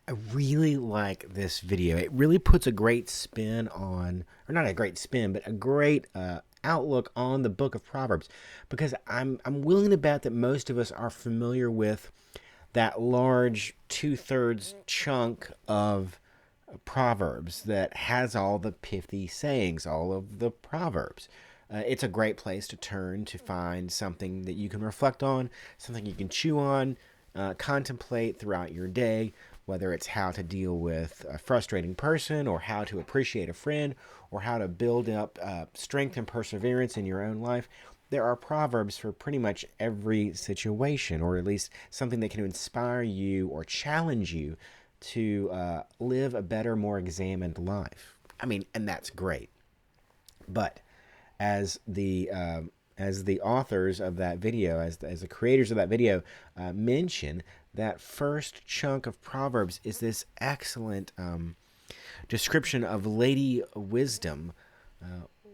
I really like this video. It really puts a great spin on, or not a great spin, but a great outlook on the book of Proverbs, because I'm willing to bet that most of us are familiar with that large two-thirds chunk of Proverbs that has all the pithy sayings, all of the Proverbs. It's a great place to turn to find something that you can reflect on, something you can chew on, contemplate throughout your day, whether it's how to deal with a frustrating person, or how to appreciate a friend, or how to build up strength and perseverance in your own life. There are proverbs for pretty much every situation, or at least something that can inspire you or challenge you to live a better, more examined life. I mean, and that's great. But as the authors of that video, as the creators of that video mention, that first chunk of Proverbs is this excellent description of Lady Wisdom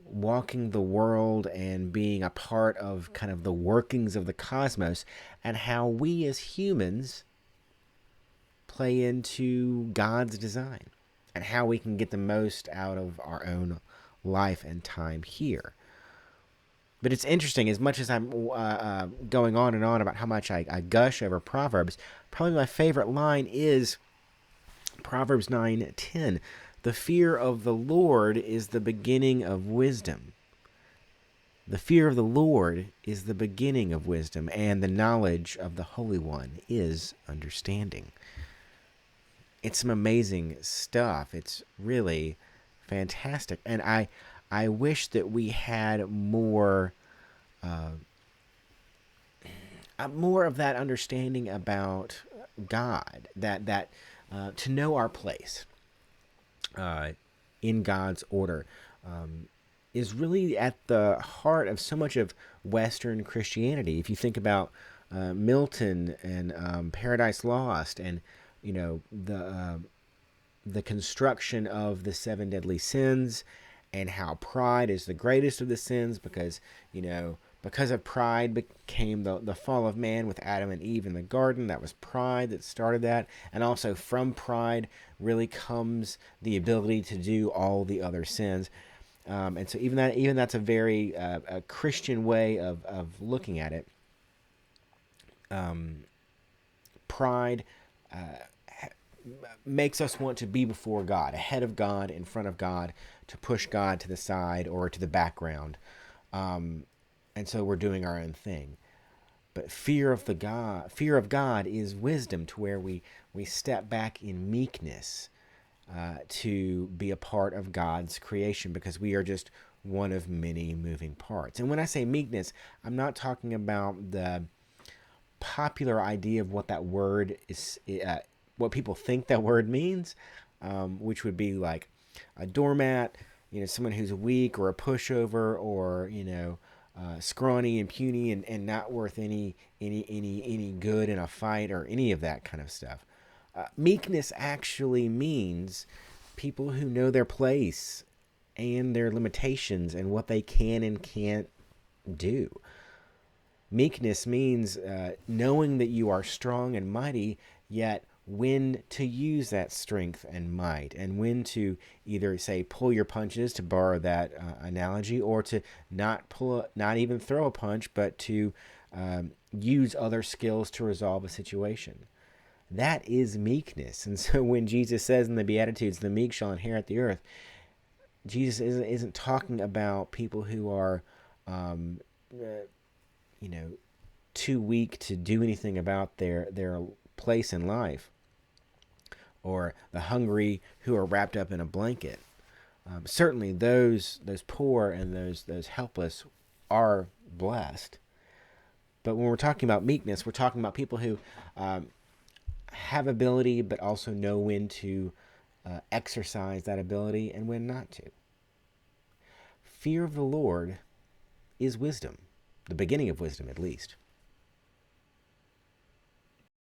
walking the world and being a part of kind of the workings of the cosmos, and how we as humans play into God's design and how we can get the most out of our own life and time here. But it's interesting, as much as I'm going on and on about how much I gush over Proverbs, probably my favorite line is Proverbs 9:10. The fear of the Lord is the beginning of wisdom. The fear of the Lord is the beginning of wisdom, and the knowledge of the Holy One is understanding. It's some amazing stuff. It's really fantastic. And I wish that we had more of that understanding about God, that to know our place in God's order is really at the heart of so much of Western Christianity. If you think about Milton and Paradise Lost, and the construction of the seven deadly sins, and how pride is the greatest of the sins, because because of pride became the fall of man with Adam and Eve in the garden. That was pride that started that. And also from pride really comes the ability to do all the other sins. And so even that's a very a Christian way of looking at it. Pride makes us want to be before God, ahead of God, in front of God, to push God to the side or to the background. And so we're doing our own thing. But fear of God is wisdom, to where we step back in meekness to be a part of God's creation, because we are just one of many moving parts. And when I say meekness, I'm not talking about the popular idea of what that word is, what people think that word means, which would be like a doormat, someone who's weak, or a pushover, or scrawny and puny, and not worth any good in a fight, or any of that kind of stuff. Meekness actually means people who know their place and their limitations and what they can and can't do. Meekness means knowing that you are strong and mighty, yet when to use that strength and might, and when to either say pull your punches, to borrow that analogy, or to not even throw a punch, but to use other skills to resolve a situation. That is meekness. And so when Jesus says in the Beatitudes, the meek shall inherit the earth, Jesus isn't talking about people who are too weak to do anything about their place in life, or the hungry who are wrapped up in a blanket. Certainly those poor and those helpless are blessed. But when we're talking about meekness, we're talking about people who have ability, but also know when to exercise that ability and when not to. Fear of the Lord is wisdom, the beginning of wisdom, at least.